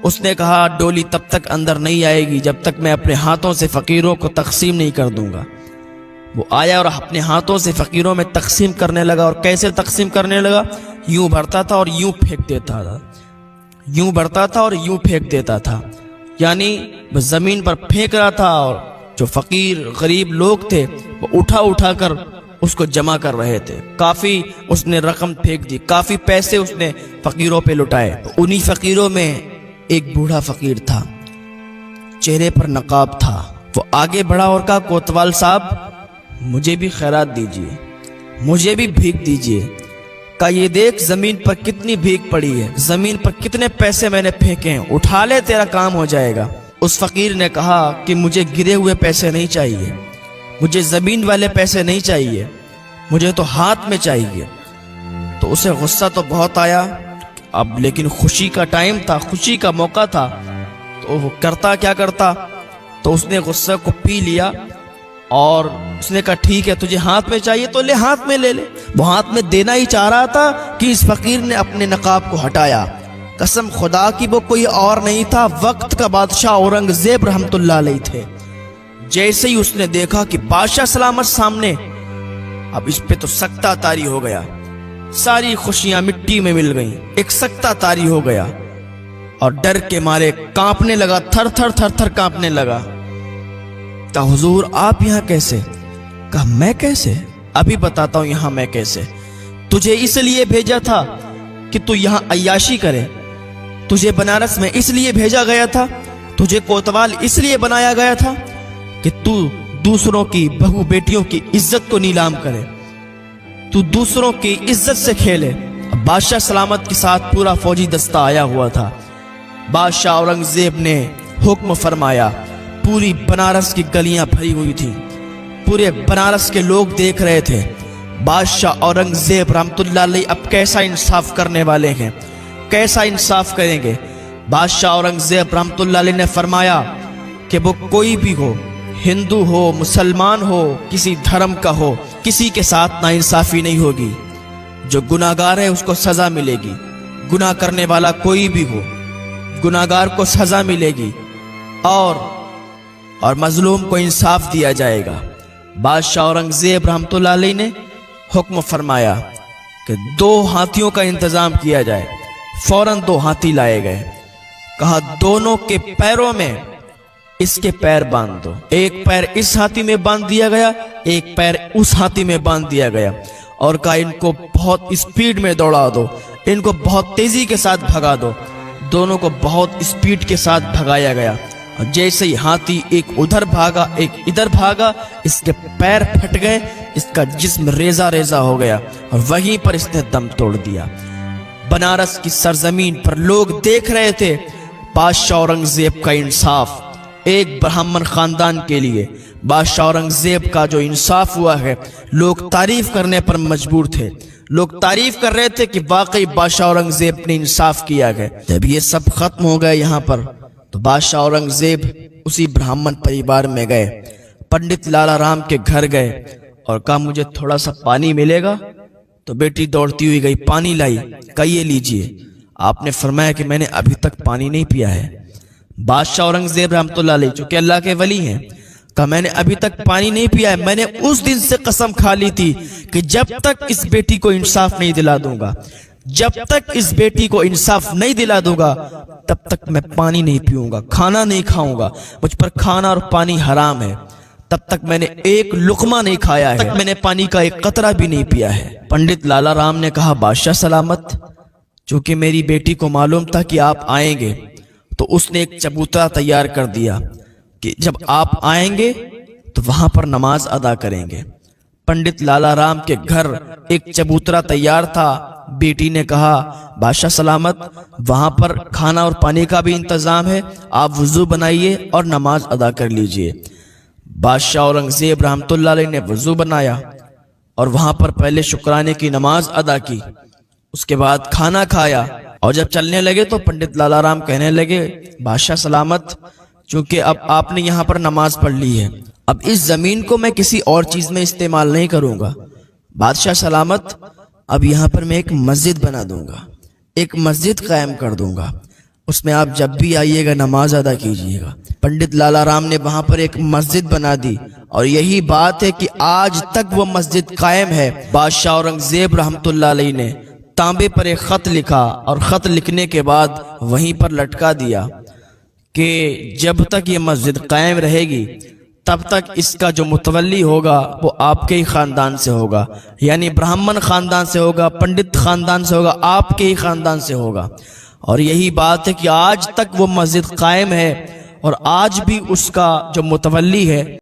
اس نے کہا ڈولی تب تک اندر نہیں آئے گی جب تک میں اپنے ہاتھوں سے فقیروں کو تقسیم نہیں کر دوں گا۔ وہ آیا اور اپنے ہاتھوں سے فقیروں میں تقسیم کرنے لگا۔ اور کیسے تقسیم کرنے لگا؟ یوں بھرتا تھا اور یوں پھینک دیتا تھا، یوں بھرتا تھا اور یوں پھینک دیتا تھا، یعنی وہ زمین پر پھینک رہا تھا اور جو فقیر غریب لوگ تھے وہ اٹھا اٹھا کر اس کو جمع کر رہے تھے۔ کافی اس نے رقم پھینک دی، کافی پیسے اس نے فقیروں پہ لٹائے۔ انہی فقیروں میں ایک بوڑھا فقیر تھا، چہرے پر نقاب تھا۔ وہ آگے بڑھا اور کہا کوتوال صاحب مجھے بھی خیرات دیجیے، مجھے بھی بھیک دیجیے۔ کہا یہ دیکھ زمین پر کتنی بھیک پڑی ہے، زمین پر کتنے پیسے میں نے پھینکے ہیں، اٹھا لے تیرا کام ہو جائے گا۔ اس فقیر نے کہا کہ مجھے گرے ہوئے پیسے نہیں چاہیے، مجھے زمین والے پیسے نہیں چاہیے، مجھے تو ہاتھ میں چاہیے۔ تو اسے غصہ تو بہت آیا، اب لیکن خوشی کا ٹائم تھا، خوشی کا موقع تھا، تو وہ کرتا کیا کرتا، تو اس نے غصہ کو پی لیا اور اس نے کہا ٹھیک ہے تجھے ہاتھ میں چاہیے تو لے، ہاتھ میں لے لے۔ وہ ہاتھ میں دینا ہی چاہ رہا تھا کہ اس فقیر نے اپنے نقاب کو ہٹایا۔ قسم خدا کی وہ کوئی اور نہیں تھا، وقت کا بادشاہ اورنگزیب رحمت اللہ علیہ تھے۔ جیسے ہی اس نے دیکھا کہ بادشاہ سلامت سامنے، اب اس پہ تو سکتہ طاری ہو گیا، ساری خوشیاں مٹی میں مل گئیں، ایک سکتہ طاری ہو گیا اور ڈر کے مارے کانپنے لگا، تھر تھر تھر تھر کانپنے لگا۔ کہا حضور آپ یہاں کیسے؟ کہا میں کیسے؟ ابھی بتاتا ہوں یہاں میں کیسے۔ تجھے اس لیے بھیجا تھا کہ تو یہاں عیاشی کرے، تجھے بنارس میں اس لیے بھیجا گیا تھا، تجھے کوتوال اس لیے بنایا گیا تھا کہ تو دوسروں کی بہو بیٹیوں کی عزت کو نیلام کرے، تو دوسروں کی عزت سے کھیلے۔ بادشاہ سلامت کے ساتھ پورا فوجی دستہ آیا ہوا تھا۔ بادشاہ اورنگزیب نے حکم فرمایا، پوری بنارس کی گلیاں بھری ہوئی تھی، پورے بنارس کے لوگ دیکھ رہے تھے بادشاہ اورنگزیب رحمت اللہ علیہ اب کیسا انصاف کرنے والے ہیں، کیسا انصاف کریں گے۔ بادشاہ اورنگزیب رحمت اللہ علیہ نے فرمایا کہ وہ کوئی بھی ہو، ہندو ہو، مسلمان ہو، کسی دھرم کا ہو، کسی کے ساتھ ناانصافی نہیں ہوگی۔ جو گناہگار ہے اس کو سزا ملے گی، گناہ کرنے والا کوئی بھی ہو گناہگار کو سزا ملے گی، اور مظلوم کو انصاف دیا جائے گا۔ بادشاہ اورنگزیب رحمت اللہ علیہ نے حکم فرمایا کہ 2 ہاتھیوں کا انتظام کیا جائے۔ فوراً 2 ہاتھی لائے گئے۔ کہا دونوں کے پیروں میں اس کے پیر باندھ دو، ایک پیر اس ہاتھی میں باندھ دیا گیا، ایک پیر اس ہاتھی میں باندھ دیا گیا، اور کہا ان کو بہت اسپیڈ میں دوڑا دو، ان کو بہت تیزی کے ساتھ بھگا دو۔ دونوں کو بہت اسپیڈ کے ساتھ بھگایا گیا، اور جیسے ہی ہاتھی ایک ادھر بھاگا ایک ادھر بھاگا، اس کے پیر پھٹ گئے، اس کا جسم ریزہ ریزہ ہو گیا، اور وہیں پر اس نے دم توڑ دیا۔ بنارس کی سرزمین پر لوگ دیکھ رہے تھے بادشاہ اورنگزیب کا انصاف۔ ایک برہمن خاندان کے لیے بادشاہ اورنگزیب کا جو انصاف ہوا ہے، لوگ تعریف کرنے پر مجبور تھے، لوگ تعریف کر رہے تھے کہ واقعی بادشاہ اورنگزیب نے انصاف کیا ہے۔ جب یہ سب ختم ہو گئے یہاں پر، تو بادشاہ اورنگزیب اسی برہمن پریوار میں گئے، پنڈت لالا رام کے گھر گئے اور کہا مجھے تھوڑا سا پانی ملے گا؟ تو بیٹی دوڑتی ہوئی گئی، پانی لائی، کہا یہ لیجئے۔ آپ نے فرمایا کہ میں نے ابھی تک پانی نہیں پیا ہے۔ بادشاہ اورنگزیب رحمت اللہ علیہ چونکہ اللہ کے ولی ہیں، کہا میں نے ابھی تک پانی نہیں پیا ہے، میں نے اس دن سے قسم کھا لی تھی کہ جب تک اس بیٹی کو انصاف نہیں دلا دوں گا، جب تک اس بیٹی کو انصاف نہیں دلا دوں گا، تب تک میں پانی نہیں پیوں گا، کھانا نہیں کھاؤں گا، مجھ پر کھانا اور پانی حرام ہے۔ تب تک میں نے ایک لقمہ نہیں کھایا ہے، تب تک میں نے پانی کا ایک قطرہ بھی نہیں پیا ہے۔ پنڈت لالا رام نے کہا بادشاہ سلامت، چونکہ میری بیٹی کو معلوم تھا کہ آپ آئیں گے، تو اس نے ایک چبوترا تیار کر دیا کہ جب آپ آئیں گے تو وہاں پر نماز ادا کریں گے۔ پنڈت لالا رام کے گھر ایک چبوترا تیار تھا۔ بیٹی نے کہا بادشاہ سلامت، وہاں پر کھانا اور پانی کا بھی انتظام ہے، آپ وضو بنائیے اور نماز ادا کر لیجئے۔ بادشاہ اورنگزیب رحمت اللہ علیہ نے وضو بنایا اور وہاں پر پہلے شکرانے کی نماز ادا کی، اس کے بعد کھانا کھایا، اور جب چلنے لگے تو پنڈت لالا رام کہنے لگے بادشاہ سلامت، چونکہ اب آپ نے یہاں پر نماز پڑھ لی ہے، اب اس زمین کو میں کسی اور چیز میں استعمال نہیں کروں گا۔ بادشاہ سلامت، اب یہاں پر میں ایک مسجد بنا دوں گا، ایک مسجد قائم کر دوں گا، اس میں آپ جب بھی آئیے گا نماز ادا کیجیے گا۔ پنڈت لالا رام نے وہاں پر ایک مسجد بنا دی، اور یہی بات ہے کہ آج تک وہ مسجد قائم ہے۔ بادشاہ اورنگزیب رحمۃ اللہ علیہ نے تانبے پر ایک خط لکھا، اور خط لکھنے کے بعد وہیں پر لٹکا دیا کہ جب تک یہ مسجد قائم رہے گی تب تک اس کا جو متولی ہوگا وہ آپ کے ہی خاندان سے ہوگا، یعنی برہمن خاندان سے ہوگا، پنڈت خاندان سے ہوگا، آپ کے ہی خاندان سے ہوگا۔ اور یہی بات ہے کہ آج تک وہ مسجد قائم ہے، اور آج بھی اس کا جو متولی ہے